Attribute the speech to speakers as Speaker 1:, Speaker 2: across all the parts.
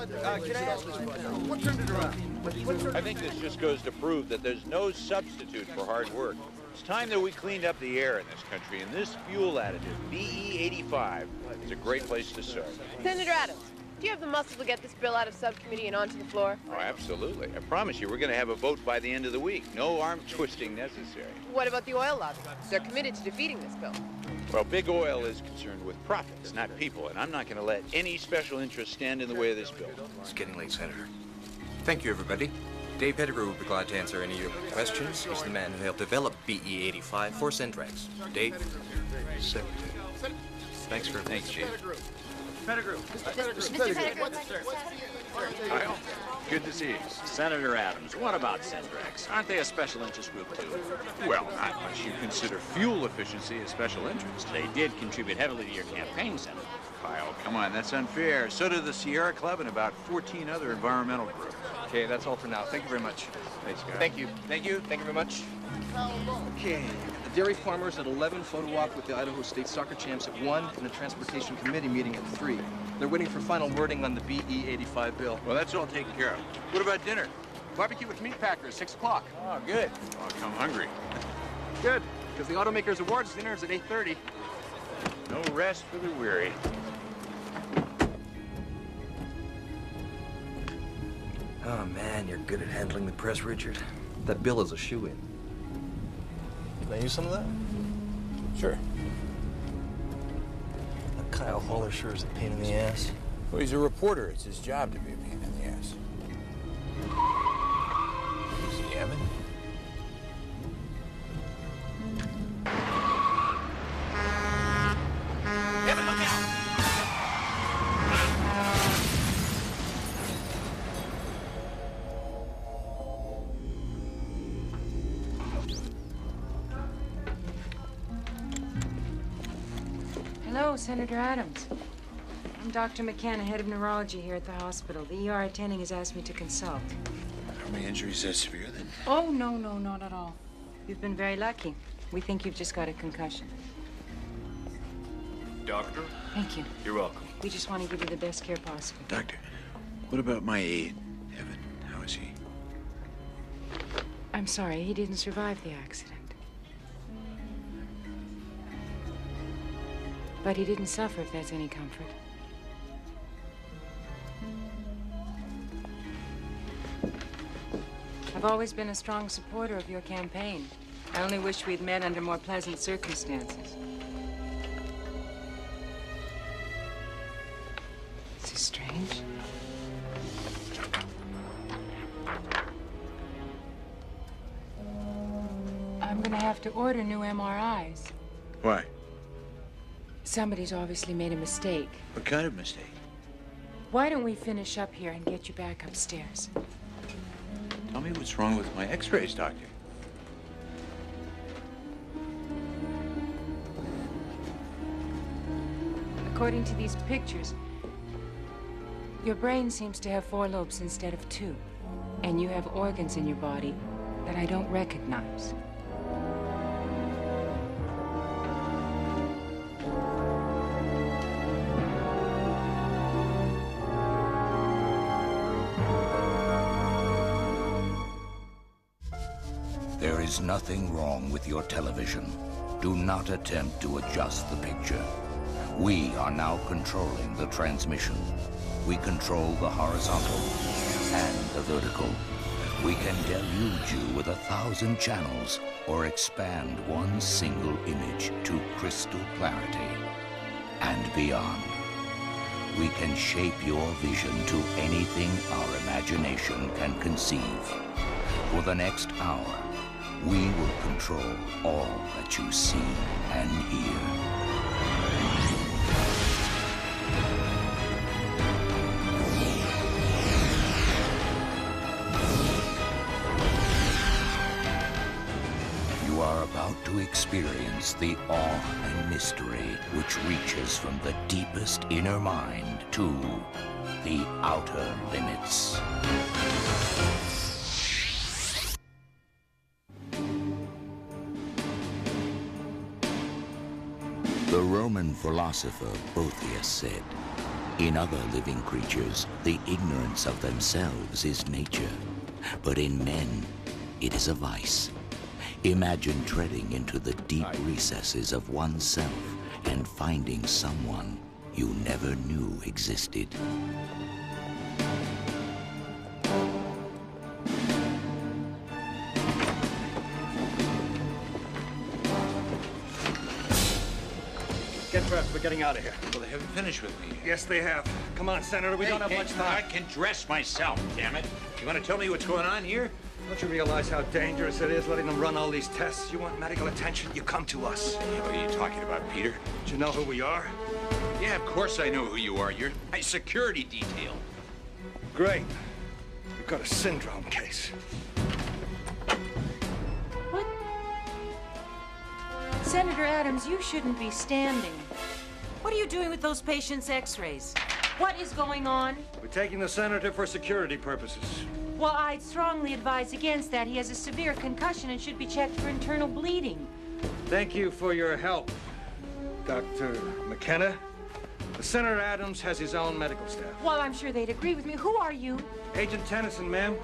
Speaker 1: Can I ask you, what turned it around?
Speaker 2: I think this just goes to prove that there's no substitute for hard work. It's time that we cleaned up the air in this country, and this fuel additive, BE85, is a great place to start.
Speaker 3: Senator Adams, do you have the muscle to get this bill out of subcommittee and onto the floor?
Speaker 2: Oh, absolutely. I promise you, we're going to have a vote by the end of the week. No arm twisting necessary.
Speaker 3: What about the oil lobby? They're committed to defeating this bill.
Speaker 2: Well, big oil is concerned with profits, not people, and I'm not going to let any special interest stand in the way of this bill.
Speaker 4: It's getting late, Senator. Thank you, everybody. Dave Pettigrew will be glad to answer any of your questions. He's the man who helped develop BE85 for Centrex. Dave?
Speaker 2: Secretary.
Speaker 4: Thanks, Chief.
Speaker 1: Pettigrew.
Speaker 2: Kyle, good to see you.
Speaker 5: Senator Adams, what about Centrex? Aren't they a special interest group, too?
Speaker 2: Well, not unless you consider fuel efficiency a special interest.
Speaker 5: They did contribute heavily to your campaign, Senator.
Speaker 2: Kyle, come on, that's unfair. So did the Sierra Club and about 14 other environmental groups.
Speaker 4: Okay, that's all for now. Thank you very much.
Speaker 2: Thanks, guys.
Speaker 4: Thank you. Thank you. Thank you very much.
Speaker 6: Okay, the dairy farmers at 11, photo op with the Idaho State soccer champs at 1, and the transportation committee meeting at 3. They're waiting for final wording on the BE85 bill.
Speaker 2: Well, that's all taken care of. What about dinner?
Speaker 6: Barbecue with meat packers, 6 o'clock.
Speaker 2: Oh, good. I'll come hungry.
Speaker 6: Good, because the Automakers Awards dinner is at 8:30.
Speaker 2: No rest for the weary.
Speaker 4: Oh, man, you're good at handling the press, Richard. That bill is a shoo-in.
Speaker 7: Can I use some of that?
Speaker 2: Sure.
Speaker 7: That Kyle Haller sure is a pain in the ass.
Speaker 8: Well, he's a reporter. It's his job to be a pain in the ass. Is he Evan?
Speaker 5: Evan, look out!
Speaker 9: Hello, Senator Adams. I'm Dr. McCann, head of neurology here at the hospital. The ER attending has asked me to consult.
Speaker 8: Are my injuries that severe then?
Speaker 9: Oh, no, not at all. You've been very lucky. We think you've just got a concussion.
Speaker 8: Doctor?
Speaker 9: Thank you.
Speaker 8: You're welcome.
Speaker 9: We just want to give you the best care possible.
Speaker 8: Doctor, what about my aide, Evan? How is he?
Speaker 9: I'm sorry, he didn't survive the accident. But he didn't suffer, if that's any comfort. I've always been a strong supporter of your campaign. I only wish we'd met under more pleasant circumstances. Is this strange? I'm gonna have to order new MRIs.
Speaker 8: Why?
Speaker 9: Somebody's obviously made a mistake.
Speaker 8: What kind of mistake?
Speaker 9: Why don't we finish up here and get you back upstairs?
Speaker 8: Tell me what's wrong with my x-rays, Doctor.
Speaker 9: According to these pictures, your brain seems to have 4 lobes instead of 2. And you have organs in your body that I don't recognize.
Speaker 10: There is nothing wrong with your television. Do not attempt to adjust the picture. We are now controlling the transmission. We control the horizontal and the vertical. We can deluge you with 1,000 channels or expand one single image to crystal clarity and beyond. We can shape your vision to anything our imagination can conceive. For the next hour, we will control all that you see and hear. You are about to experience the awe and mystery which reaches from the deepest inner mind to the outer limits. The Roman philosopher Boethius said, In other living creatures, the ignorance of themselves is nature. But in men, it is a vice. Imagine treading into the deep recesses of oneself and finding someone you never knew existed.
Speaker 1: Get dressed. We're getting out of here.
Speaker 2: Well, they haven't finished with me.
Speaker 1: Yes, they have. Come on, Senator. We don't have much
Speaker 2: I
Speaker 1: time.
Speaker 2: can dress myself, damn it. You want to tell me what's going on here?
Speaker 1: Don't you realize how dangerous it is letting them run all these tests? You want medical attention, you come to us.
Speaker 2: What are you talking about, Peter?
Speaker 1: Do you know who we are?
Speaker 2: Yeah, of course I know who you are. You're my security detail.
Speaker 1: Great. We've got a syndrome case.
Speaker 9: What? Senator Adams, you shouldn't be standing. What are you doing with those patients' x-rays? What is going on?
Speaker 1: We're taking the senator for security purposes.
Speaker 9: Well, I'd strongly advise against that. He has a severe concussion and should be checked for internal bleeding.
Speaker 1: Thank you for your help, Dr. McKenna. Senator Adams has his own medical staff.
Speaker 9: Well, I'm sure they'd agree with me. Who are you?
Speaker 1: Agent Tennyson, ma'am.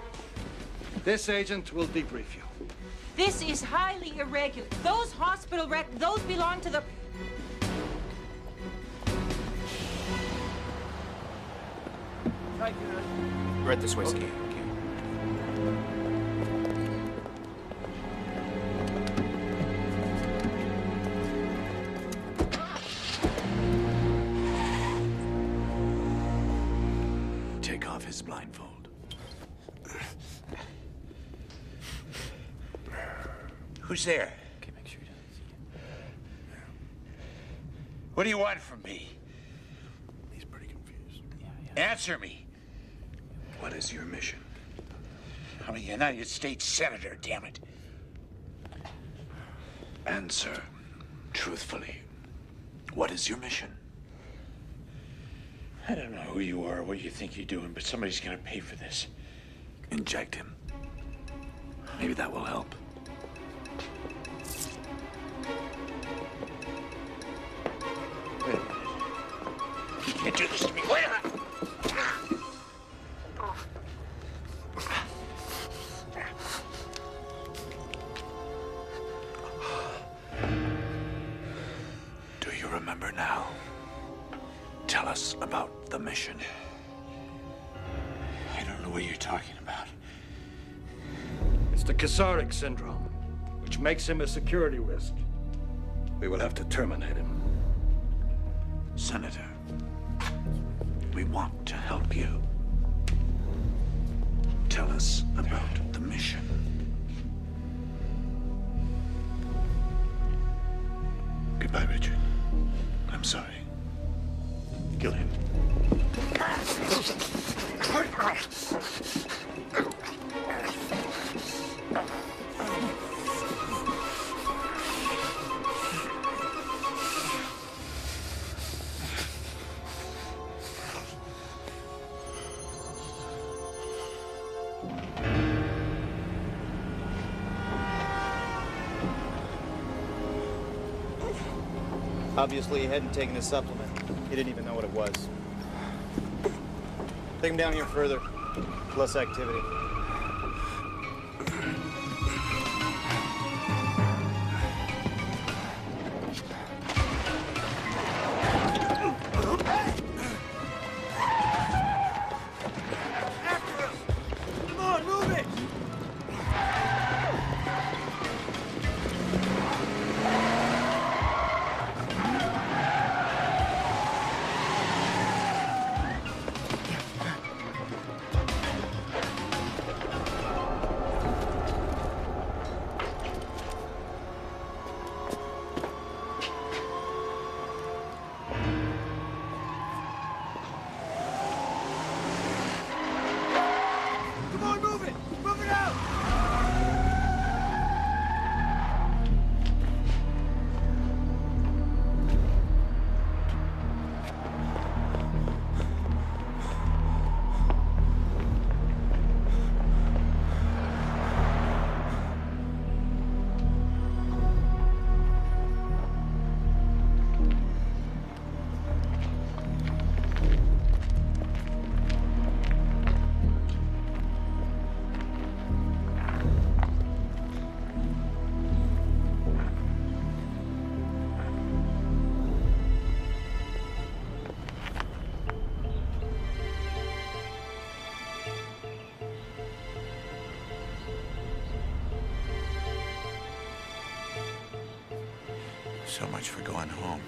Speaker 1: This agent will debrief you.
Speaker 9: This is highly irregular. Those hospital those belong to the...
Speaker 4: Right this way, sir.
Speaker 1: Okay.
Speaker 8: Take off his blindfold.
Speaker 2: Who's there?
Speaker 7: Okay, make sure he doesn't see you.
Speaker 2: What do you want from me?
Speaker 8: He's pretty confused.
Speaker 2: Answer me.
Speaker 8: What is your mission?
Speaker 2: I'm a United States Senator, damn it.
Speaker 8: Answer truthfully. What is your mission?
Speaker 2: I don't know who you are or what you think you're doing, but somebody's gonna pay for this.
Speaker 8: Inject him. Maybe that will help.
Speaker 2: Wait a minute. You can't do this to me. Wait a minute.
Speaker 8: Do you remember now? Tell us about the mission.
Speaker 2: I don't know what you're talking about.
Speaker 1: It's the Kasaric syndrome, which makes him a security risk. We will have to terminate him.
Speaker 8: Senator, we want to help you. Tell us about the mission. Goodbye, Richard. I'm sorry.
Speaker 2: Kill him.
Speaker 11: Obviously, he hadn't taken his supplement. He didn't even know what it was. Take him down here further. Less activity.
Speaker 8: So much for going home.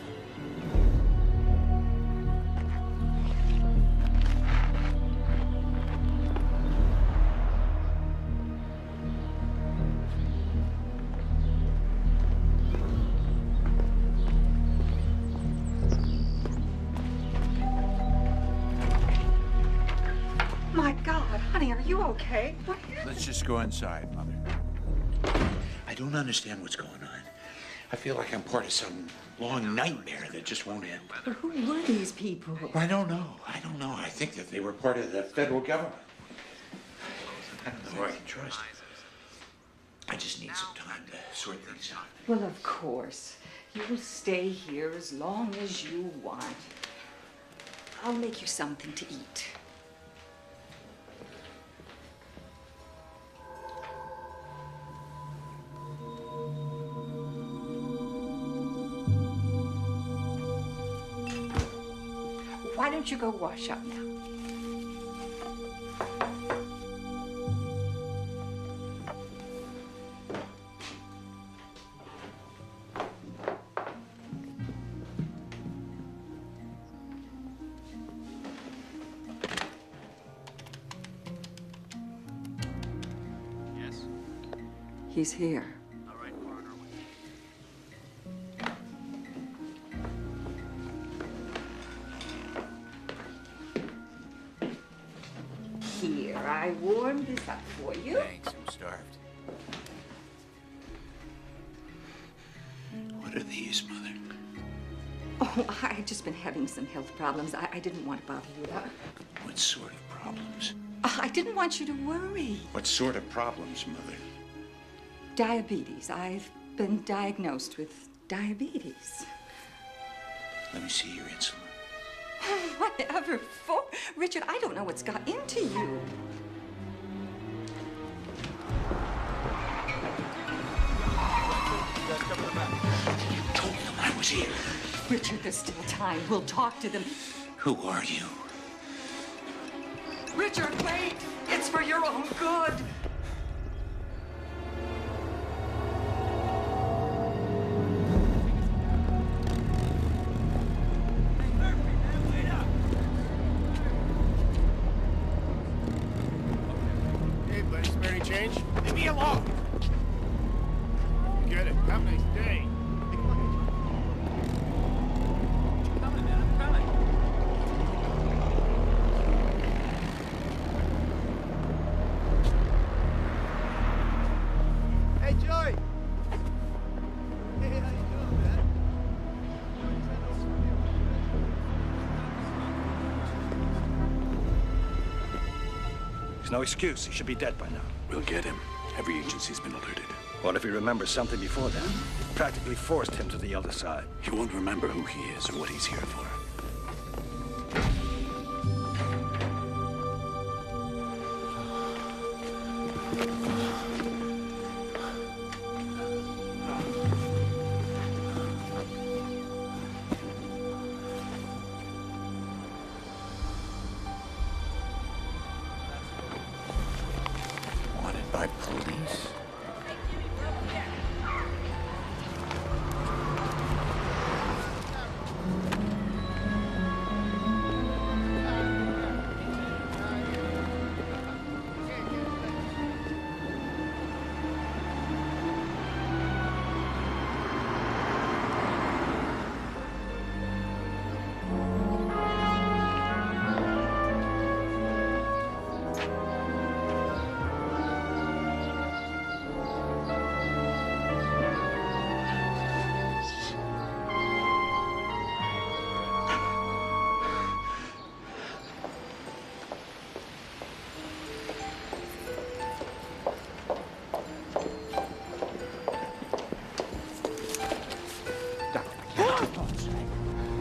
Speaker 12: My God, honey, are you okay? What?
Speaker 8: Let's just go inside, Mother. I don't understand what's going on. I feel like I'm part of some long nightmare that just won't end.
Speaker 12: But who were these people?
Speaker 8: I don't know. I think that they were part of the federal government. I don't know who I can trust. I just need some time to sort things out.
Speaker 12: Well, of course. You'll stay here as long as you want. I'll make you something to eat. Why don't you go wash up now?
Speaker 5: Yes?
Speaker 12: He's here.
Speaker 5: All right, coroner.
Speaker 12: Here, I warmed this up for you.
Speaker 8: Thanks, I'm starved. What are these, Mother?
Speaker 12: Oh, I've just been having some health problems. I didn't want to bother you.
Speaker 8: What sort of problems?
Speaker 12: I didn't want you to worry.
Speaker 8: What sort of problems, Mother?
Speaker 12: Diabetes. I've been diagnosed with diabetes.
Speaker 8: Let me see your insulin.
Speaker 12: Whatever for? Richard, I don't know what's got into you.
Speaker 8: You told them I was here.
Speaker 12: Richard, there's still time. We'll talk to them.
Speaker 8: Who are you?
Speaker 12: Richard, wait! It's for your own good.
Speaker 13: Hey, buddy, spare any change? Leave me alone! You get it. Have a nice day.
Speaker 5: Coming, man, I'm coming.
Speaker 13: Hey, Joey! Hey, how you doing, man?
Speaker 1: There's no excuse. He should be dead by now.
Speaker 8: We'll get him. Every agency's been alerted.
Speaker 1: What if he remembers something before then? Practically forced him to the other side.
Speaker 8: He won't remember who he is or what he's here for. Wanted by police.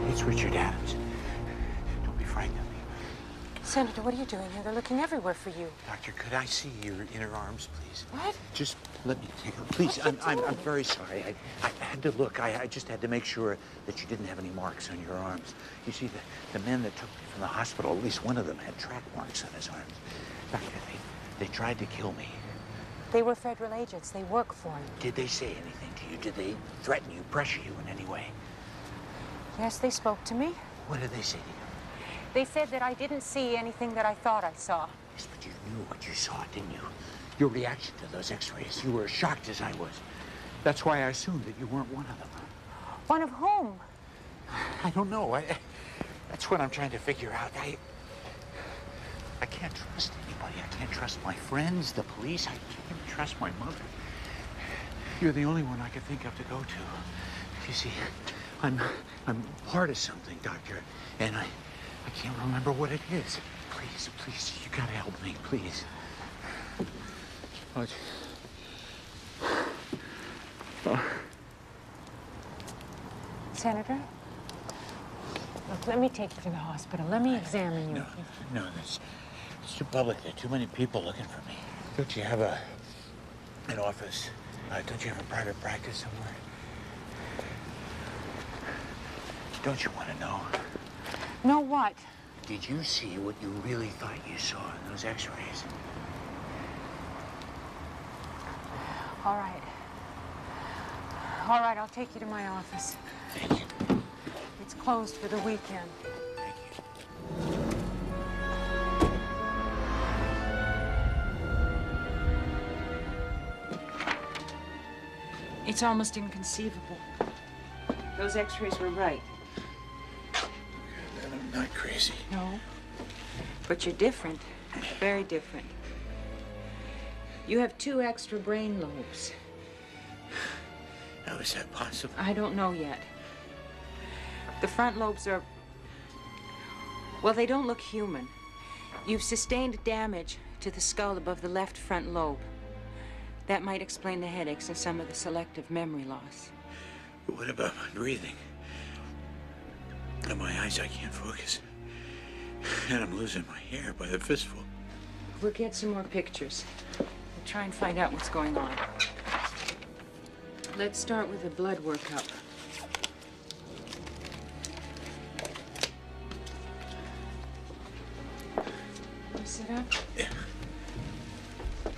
Speaker 8: It's Richard Adams. Don't be frightened of me.
Speaker 9: Senator, what are you doing here? They're looking everywhere for you.
Speaker 8: Doctor, could I see your inner arms, please?
Speaker 9: What?
Speaker 8: Just let me take a look. Please, I'm very sorry. I had to look. I just had to make sure that you didn't have any marks on your arms. You see, the men that took me from the hospital, at least one of them had track marks on his arms. Doctor, they tried to kill me.
Speaker 9: They were federal agents. They work for him.
Speaker 8: Did they say anything to you? Did they threaten you, pressure you in any way?
Speaker 9: Yes, they spoke to me.
Speaker 8: What did they say to you?
Speaker 9: They said that I didn't see anything that I thought I saw.
Speaker 8: Yes, but you knew what you saw, didn't you? Your reaction to those x-rays, you were as shocked as I was. That's why I assumed that you weren't one of them.
Speaker 9: One of whom?
Speaker 8: I don't know. That's what I'm trying to figure out. I can't trust anybody. I can't trust my friends, the police. I can't even trust my mother. You're the only one I could think of to go to. You see, I'm part of something, Doctor, and I can't remember what it is. Please, you gotta help me, please.
Speaker 9: Senator? Look, let me take you to the hospital. Let me examine you.
Speaker 8: No, it's too public. There are too many people looking for me. Don't you have an office? Don't you have a private practice somewhere? Don't you want to know?
Speaker 9: Know what?
Speaker 8: Did you see what you really thought you saw in those x-rays?
Speaker 9: All right. All right, I'll take you to my office.
Speaker 8: Thank you.
Speaker 9: It's closed for the weekend.
Speaker 8: Thank you.
Speaker 9: It's almost inconceivable. Those x-rays were right.
Speaker 8: I'm not crazy.
Speaker 9: No. But you're different. Very different. You have 2 extra brain lobes.
Speaker 8: How is that possible?
Speaker 9: I don't know yet. The front lobes are... well, they don't look human. You've sustained damage to the skull above the left front lobe. That might explain the headaches and some of the selective memory loss.
Speaker 8: But what about my breathing? In my eyes, I can't focus. And I'm losing my hair by the fistful.
Speaker 9: We'll get some more pictures. We'll try and find out what's going on. Let's start with a blood workup. You sit up?
Speaker 8: Yeah. Oh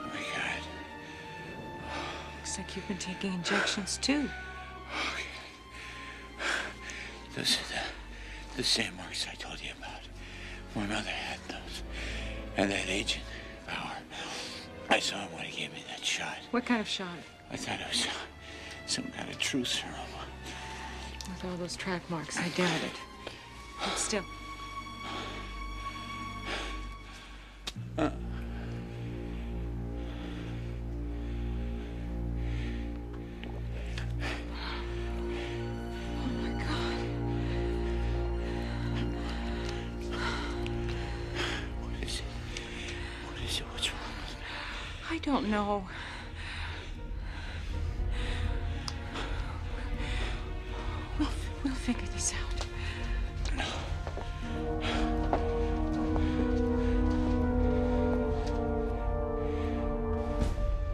Speaker 8: my God.
Speaker 9: Looks like you've been taking injections too.
Speaker 8: Okay. Those are the same marks I told you about. My mother had those. And that agent, Power, I saw him when he gave me that shot.
Speaker 9: What kind of shot?
Speaker 8: I thought it was some kind of truth serum.
Speaker 9: With all those track marks, I doubt it. But still. I don't know. We'll figure this out.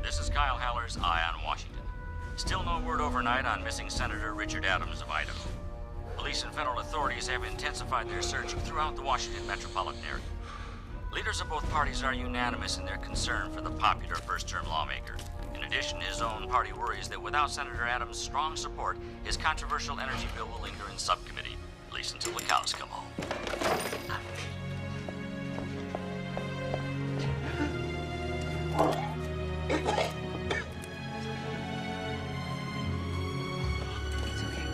Speaker 14: This is Kyle Haller's Eye on Washington. Still no word overnight on missing Senator Richard Adams of Idaho. Police and federal authorities have intensified their search throughout the Washington metropolitan area. Leaders of both parties are unanimous in their concern for the popular first-term lawmaker. In addition, his own party worries that without Senator Adams' strong support, his controversial energy bill will linger in subcommittee, at least until the cows come home.
Speaker 9: It's okay.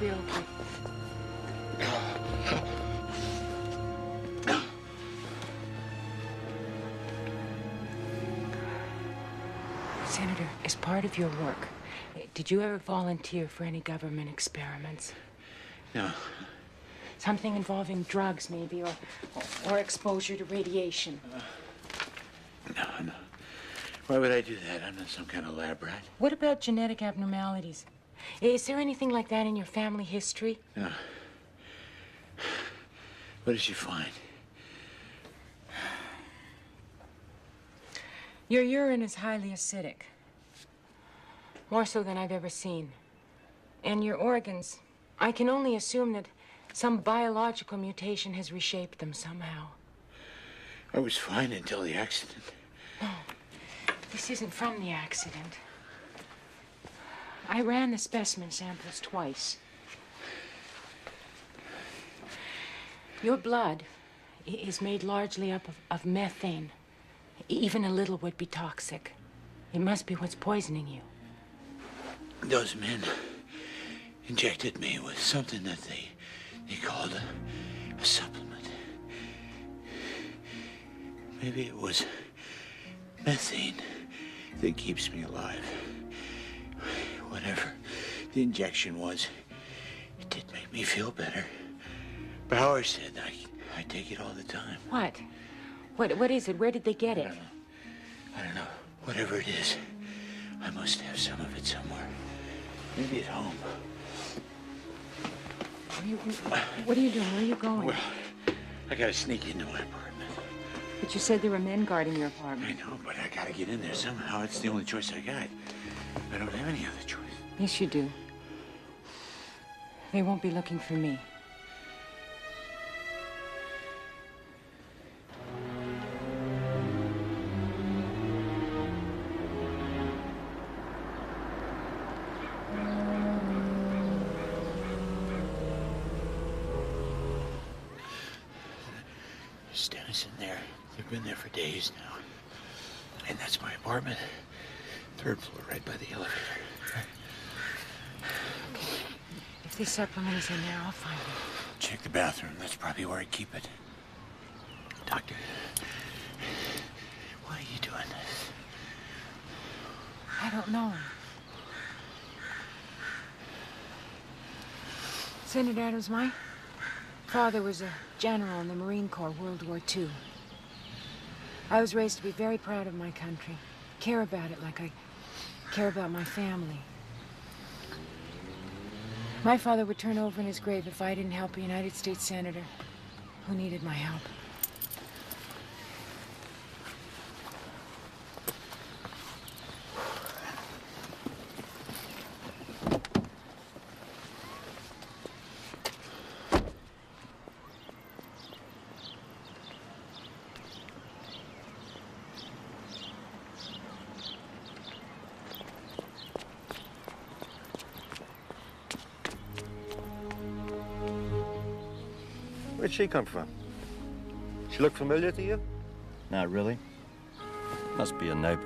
Speaker 9: You'll be okay. Senator, as part of your work, did you ever volunteer for any government experiments?
Speaker 8: No.
Speaker 9: Something involving drugs, maybe, or exposure to radiation?
Speaker 8: No. Why would I do that? I'm not some kind of lab rat.
Speaker 9: What about genetic abnormalities? Is there anything like that in your family history?
Speaker 8: No. What did you find?
Speaker 9: Your urine is highly acidic. More so than I've ever seen. And your organs, I can only assume that some biological mutation has reshaped them somehow.
Speaker 8: I was fine until the accident.
Speaker 9: No, this isn't from the accident. I ran the specimen samples twice. Your blood is made largely up of methane. Even a little would be toxic. It must be what's poisoning you.
Speaker 8: Those men injected me with something that they called a supplement. Maybe it was methane that keeps me alive. Whatever the injection was, it did make me feel better. Bauer said I take it all the time.
Speaker 9: What? What is it? Where did they get it?
Speaker 8: I don't know. Whatever it is, I must have some of it somewhere. Maybe at home.
Speaker 9: What are you doing? Where are you going?
Speaker 8: Well, I gotta sneak into my apartment.
Speaker 9: But you said there were men guarding your apartment.
Speaker 8: I know, but I gotta get in there somehow. It's the only choice I got. I don't have any other choice.
Speaker 9: Yes, you do. They won't be looking for me.
Speaker 8: Stennis in there. They've been there for days now. And that's my apartment. 3rd floor, right by the elevator.
Speaker 9: If this supplement is in there, I'll find it.
Speaker 8: Check the bathroom. That's probably where I keep it. Doctor, why are you doing this?
Speaker 9: I don't know. Senator Adams, my father was a general in the Marine Corps, World War II. I was raised to be very proud of my country, care about it like I care about my family. My father would turn over in his grave if I didn't help a United States Senator who needed my help.
Speaker 15: Where'd she come from? She look familiar to you?
Speaker 16: Not really. Must be a neighbor.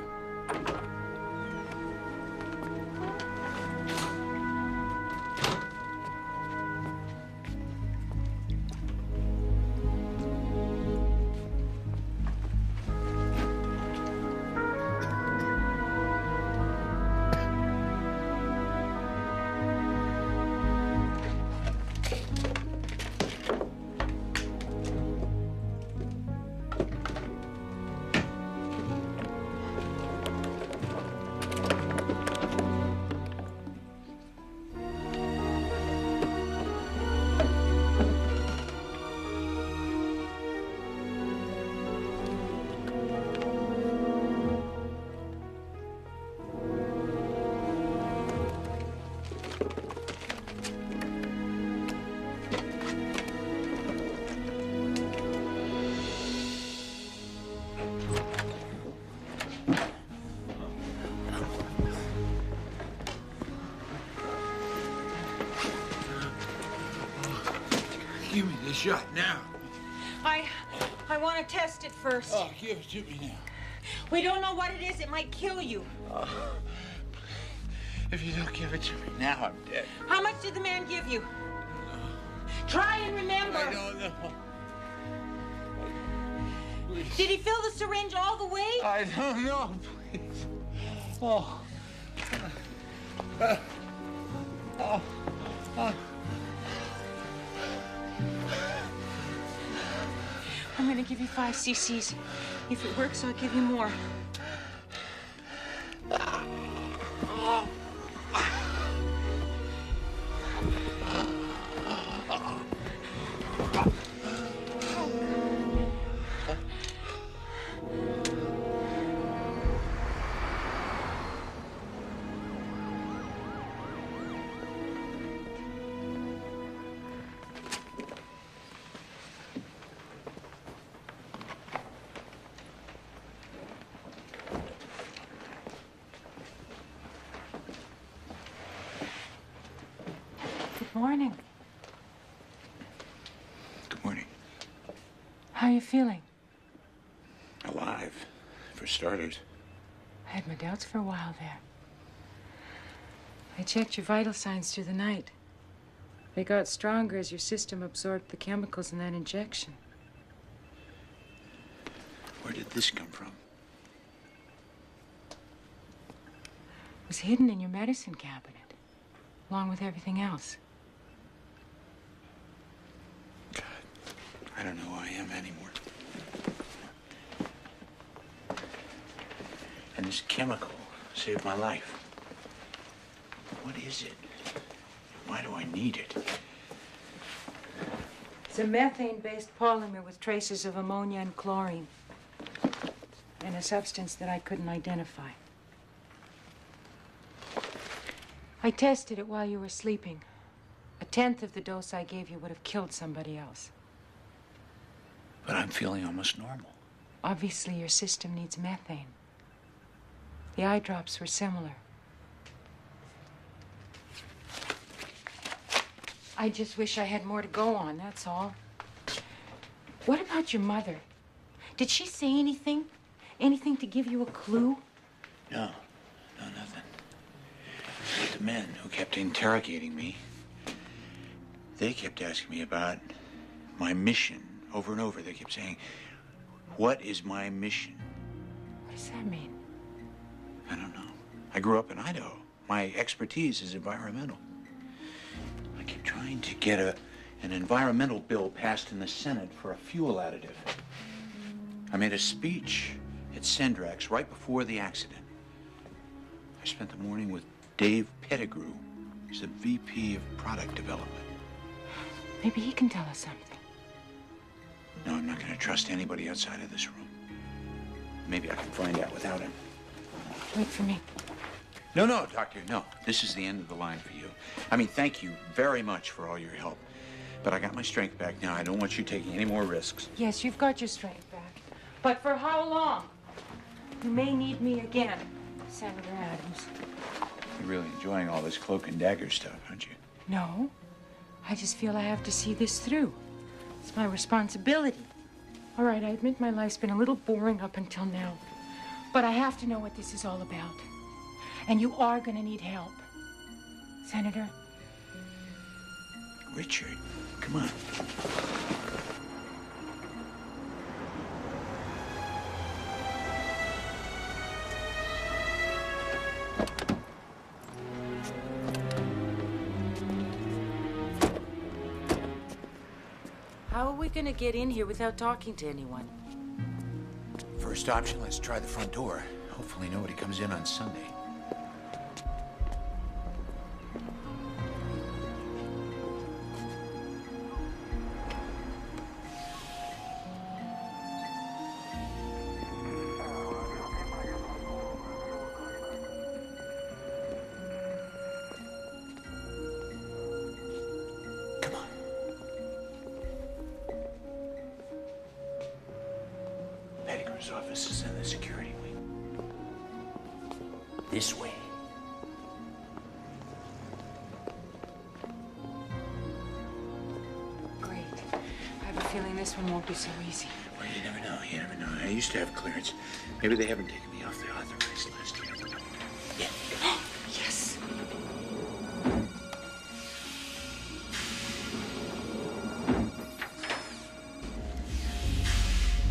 Speaker 8: Give me the shot now.
Speaker 12: I want to test it first.
Speaker 8: Oh, give it to me now.
Speaker 12: We don't know what it is. It might kill you.
Speaker 8: If you don't give it to me now, I'm dead.
Speaker 12: How much did the man give you? Try and remember.
Speaker 8: I don't know. Please.
Speaker 12: Did he fill the syringe all the way?
Speaker 8: I don't know, please. Oh.
Speaker 12: I'm going to give you 5 cc's. If it works, I'll give you more.
Speaker 9: morning.
Speaker 17: Good morning.
Speaker 9: How are you feeling?
Speaker 17: Alive, for starters.
Speaker 9: I had my doubts for a while there. I checked your vital signs through the night. They got stronger as your system absorbed the chemicals in that injection.
Speaker 17: Where did this come from?
Speaker 9: It was hidden in your medicine cabinet, along with everything else.
Speaker 17: God, I don't know who I am anymore. And this chemical saved my life. What is it? Why do I need it?
Speaker 9: It's a methane-based polymer with traces of ammonia and chlorine, and a substance that I couldn't identify. I tested it while you were sleeping. 1/10 of the dose I gave you would have killed somebody else.
Speaker 17: But I'm feeling almost normal.
Speaker 9: Obviously, your system needs methane. The eye drops were similar. I just wish I had more to go on, that's all. What about your mother? Did she say anything? Anything to give you a clue?
Speaker 17: No, nothing. But the men who kept interrogating me, they kept asking me about my mission over and over. They kept saying, what is my mission?
Speaker 9: What does that mean?
Speaker 17: I don't know. I grew up in Idaho. My expertise is environmental. I keep trying to get an environmental bill passed in the Senate for a fuel additive. I made a speech at Sendrax right before the accident. I spent the morning with Dave Pettigrew. He's the VP of Product Development.
Speaker 9: Maybe he can tell us something.
Speaker 17: No, I'm not going to trust anybody outside of this room. Maybe I can find out without him.
Speaker 9: Wait for me.
Speaker 17: No, Doctor, no. This is the end of the line for you. I mean, thank you very much for all your help. But I got my strength back now. I don't want you taking any more risks.
Speaker 9: Yes, you've got your strength back. But for how long? You may need me again, Senator Adams.
Speaker 17: You're really enjoying all this cloak and dagger stuff, aren't you?
Speaker 9: No. I just feel I have to see this through. It's my responsibility. All right, I admit my life's been a little boring up until now. But I have to know what this is all about. And you are going to need help. Senator?
Speaker 17: Richard, come on.
Speaker 9: How are we going to get in here without talking to anyone?
Speaker 17: First option, let's try the front door. Hopefully nobody comes in on Sunday. Pettigrew's office is in the security wing. This way.
Speaker 9: Great. I have a feeling this one won't be so easy.
Speaker 17: Well, you never know. You never know. I used to have clearance. Maybe they haven't taken me off the authorized list. Yeah.
Speaker 9: Yes.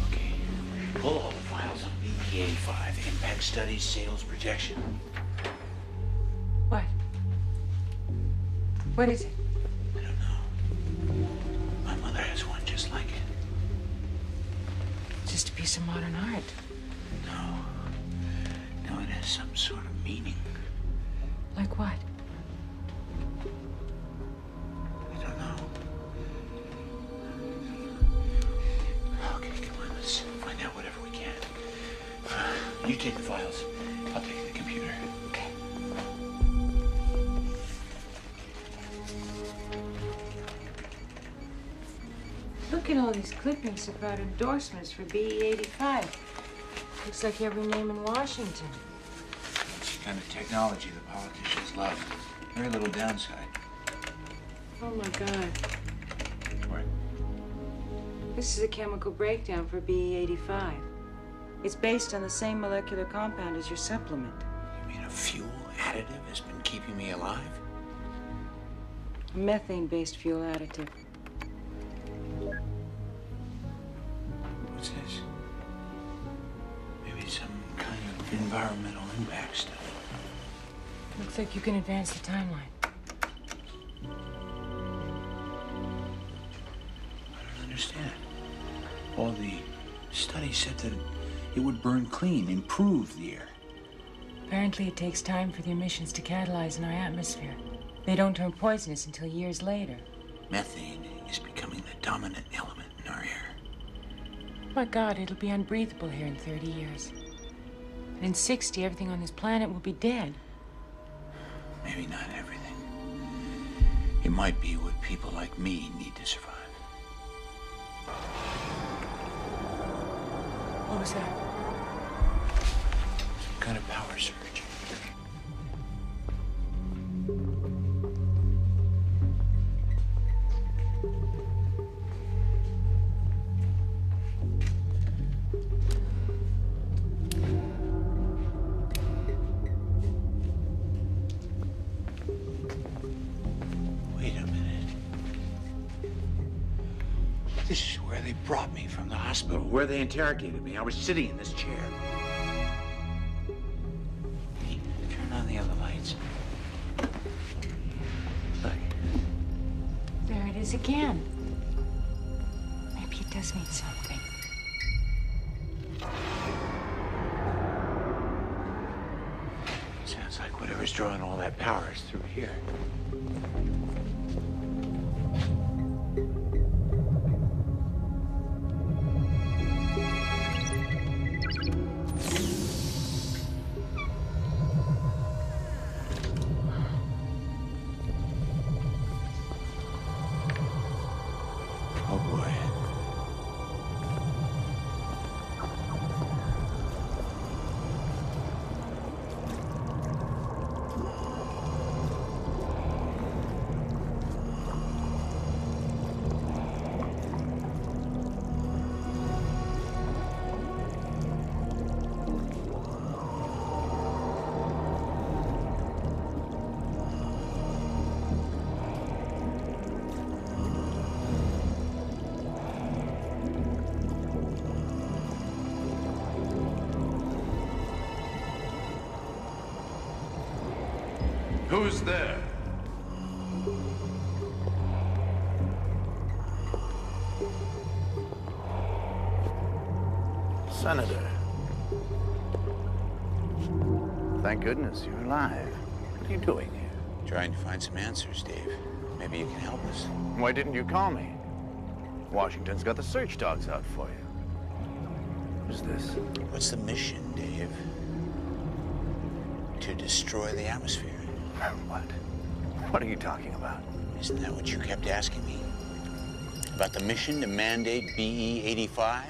Speaker 17: Okay. Pull all the files on BP85. Impact studies, sales projection.
Speaker 9: What? What is it?
Speaker 17: I don't know. My mother has one just like it.
Speaker 9: Just a piece of modern art.
Speaker 17: No, it has some sort of meaning.
Speaker 9: Like what?
Speaker 17: I don't know. Okay, come on, let's find out whatever we can. You take the files. I'll take the computer.
Speaker 9: Okay. Look at all these clippings about endorsements for BE85. Looks like every name in Washington.
Speaker 17: It's the kind of technology the politicians love. Very little downside.
Speaker 9: Oh my God.
Speaker 17: What?
Speaker 9: This is a chemical breakdown for BE85. It's based on the same molecular compound as your supplement.
Speaker 17: You mean a fuel additive has been keeping me alive?
Speaker 9: A methane-based fuel additive.
Speaker 17: What's this? Maybe some kind of environmental impact study.
Speaker 9: Looks like you can advance the timeline.
Speaker 17: I don't understand. All the studies said that it would burn clean, improve the air.
Speaker 9: Apparently, it takes time for the emissions to catalyze in our atmosphere. They don't turn poisonous until years later.
Speaker 17: Methane is becoming the dominant element in our air.
Speaker 9: My God, it'll be unbreathable here in 30 years. And in 60, everything on this planet will be dead.
Speaker 17: Maybe not everything. It might be what people like me need to survive.
Speaker 9: What was that?
Speaker 17: Some kind of power surge. Wait a minute. This is where they brought me from the hospital, where they interrogated me. I was sitting in this chair. Hey, turn on the other lights. Look.
Speaker 9: There it is again. Maybe it does mean something.
Speaker 17: Sounds like whatever's drawing all that power is through here. Oh boy.
Speaker 1: Who's there?
Speaker 8: Senator. Thank goodness you're alive. What are you doing here?
Speaker 17: Trying to find some answers, Dave. Maybe you can help us.
Speaker 8: Why didn't you call me? Washington's got the search dogs out for you. Who's this?
Speaker 17: What's the mission, Dave? To destroy the atmosphere.
Speaker 8: What? What are you talking about?
Speaker 17: Isn't that what you kept asking me? About the mission to mandate BE85?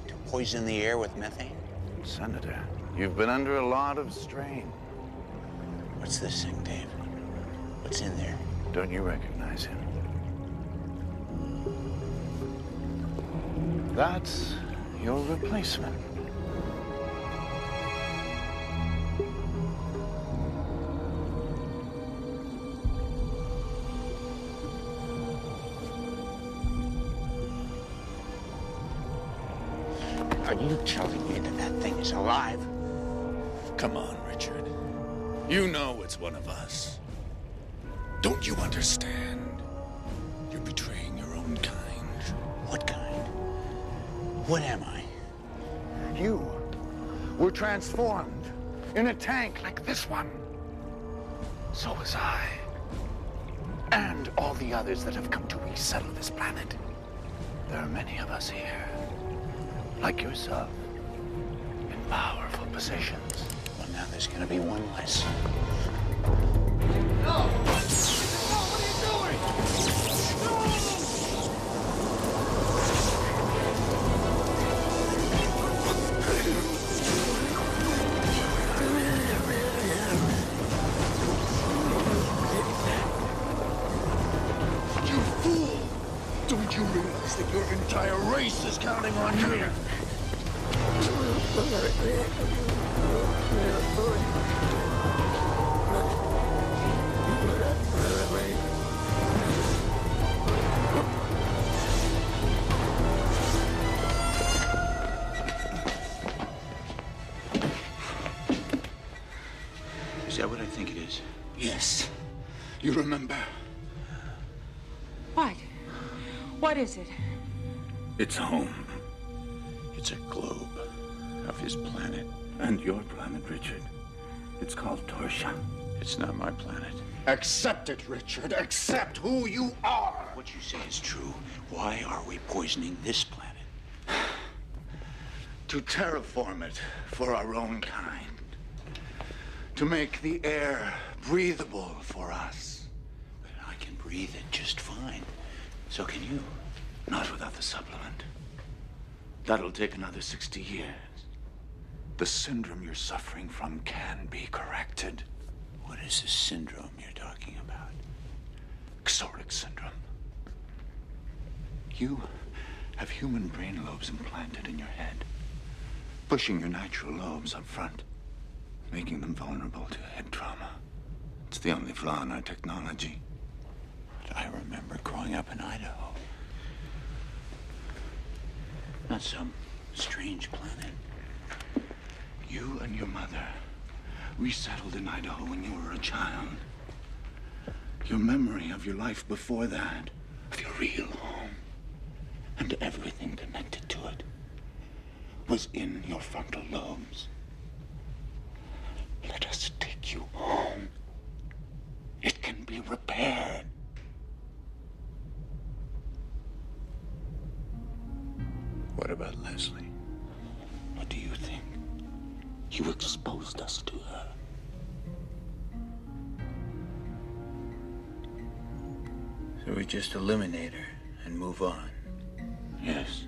Speaker 17: To poison the air with methane?
Speaker 8: Senator, you've been under a lot of strain.
Speaker 17: What's this thing, Dave? What's in there?
Speaker 8: Don't you recognize him? That's your replacement.
Speaker 17: Are you telling me that that thing is alive?
Speaker 18: Come on, Richard. You know it's one of us. Don't you understand? You're betraying your own kind.
Speaker 17: What kind? What am I?
Speaker 8: You were transformed in a tank like this one. So was I. And all the others that have come to resettle this planet. There are many of us here, like yourself, in powerful positions.
Speaker 17: Well, now there's gonna be one less.
Speaker 13: No! No, what are you doing?
Speaker 18: counting on you.
Speaker 17: Is that what I think it is?
Speaker 18: Yes. You remember?
Speaker 9: What? What is it?
Speaker 18: It's home.
Speaker 17: It's a globe of his planet.
Speaker 18: And your planet, Richard. It's called Torsha.
Speaker 17: It's not my planet.
Speaker 18: Accept it, Richard. Accept who you are.
Speaker 17: What you say is true. Why are we poisoning this planet?
Speaker 18: To terraform it for our own kind. To make the air breathable for us.
Speaker 17: But I can breathe it just fine. So can you.
Speaker 18: Not without the supplement. That'll take another 60 years. The syndrome you're suffering from can be corrected.
Speaker 17: What is this syndrome you're talking about?
Speaker 18: Xoric syndrome. You have human brain lobes implanted in your head, pushing your natural lobes up front, making them vulnerable to head trauma. It's the only flaw in our technology.
Speaker 17: But I remember growing up in Idaho. Not some strange planet.
Speaker 18: You and your mother resettled in Idaho when you were a child. Your memory of your life before that, of your real home, and everything connected to it, was in your frontal lobes. Let us take you home. It can be repaired.
Speaker 17: What about Leslie?
Speaker 18: What do you think? You exposed us to her.
Speaker 17: So we just eliminate her and move on?
Speaker 18: Yes.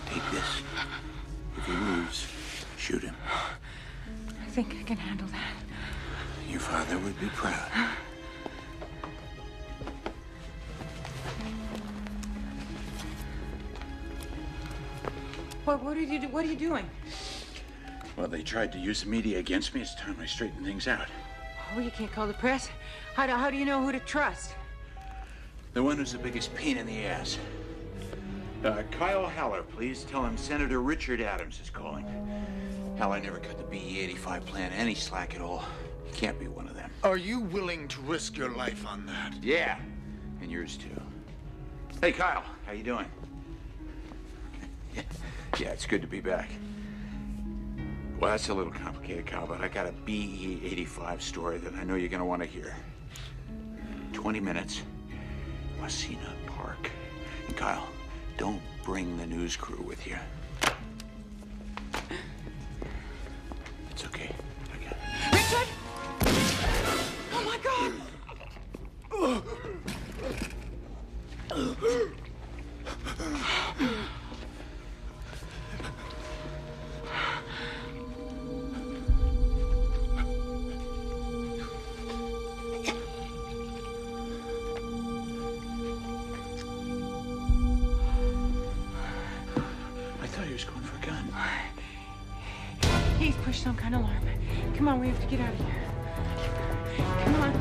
Speaker 17: Take this. If he moves, shoot him.
Speaker 9: I think I can handle that.
Speaker 17: Your father would be proud.
Speaker 9: What are you doing?
Speaker 17: Well, they tried to use the media against me. It's time I straighten things out.
Speaker 9: Oh, you can't call the press. How do you know who to trust?
Speaker 17: The one who's the biggest pain in the ass. Kyle Haller, please. Tell him Senator Richard Adams is calling. Hell, I never cut the BE-85 plan any slack at all. He can't be one of them.
Speaker 18: Are you willing to risk your life on that?
Speaker 17: Yeah, and yours too. Hey, Kyle, how you doing? Yeah, it's good to be back. Well, that's a little complicated, Kyle, but I got a BE-85 story that I know you're gonna want to hear. 20 minutes, Wasina Park. And Kyle, don't bring the news crew with you. It's okay. I got it.
Speaker 9: Richard! Oh my God!
Speaker 17: I thought he was going for a gun.
Speaker 9: He's pushed some kind of alarm. Come on, we have to get out of here. Come on.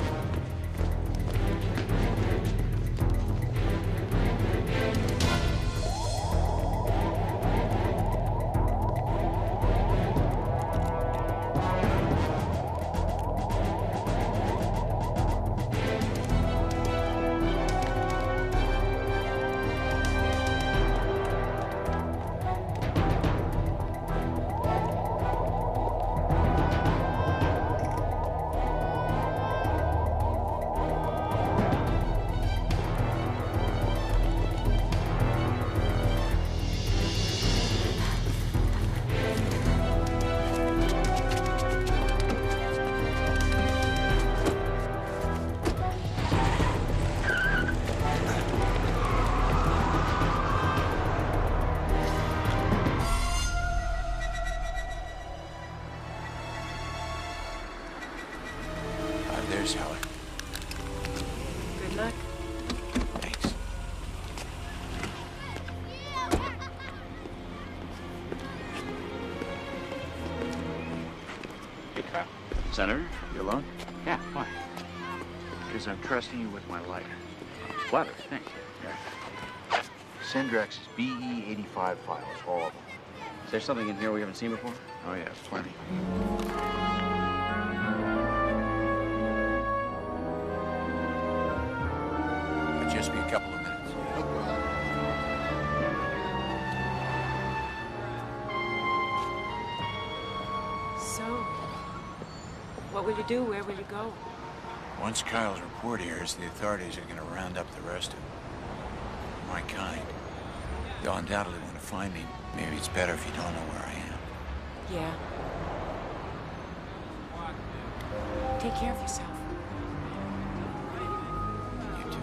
Speaker 5: Senator, you alone?
Speaker 17: Yeah, why? Because I'm trusting you with my life.
Speaker 5: Flattered, thanks.
Speaker 17: Yeah. Syndrax's BE-85 files, all of them.
Speaker 5: Is there something in here we haven't seen before?
Speaker 17: Oh, yeah, plenty.
Speaker 2: It'll just be a couple of minutes.
Speaker 9: So, what will you do? Where will you go?
Speaker 17: Once Kyle's report airs, the authorities are going to round up the rest of my kind. They'll undoubtedly want to find me. Maybe it's better if you don't know where I am.
Speaker 9: Yeah. Take care of yourself.
Speaker 17: You too.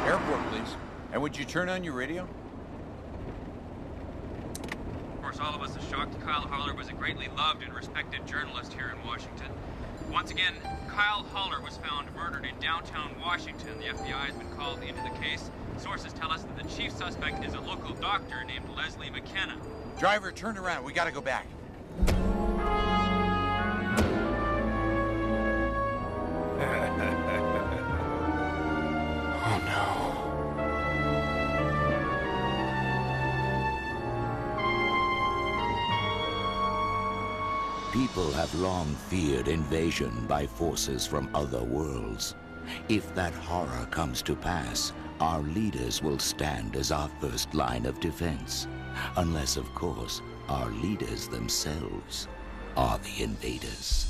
Speaker 2: Airport, please. And would you turn on your radio?
Speaker 19: Of course, all of us are shocked. Kyle Haller was a greatly loved and respected journalist here in Washington. Once again, Kyle Haller was found murdered in downtown Washington. The FBI has been called into the case. Sources tell us that the chief suspect is a local doctor named Leslie McKenna.
Speaker 2: Driver, turn around. We gotta go back.
Speaker 8: Oh, no.
Speaker 10: People have long feared invasion by forces from other worlds. If that horror comes to pass, our leaders will stand as our first line of defense. Unless, of course, our leaders themselves are the invaders.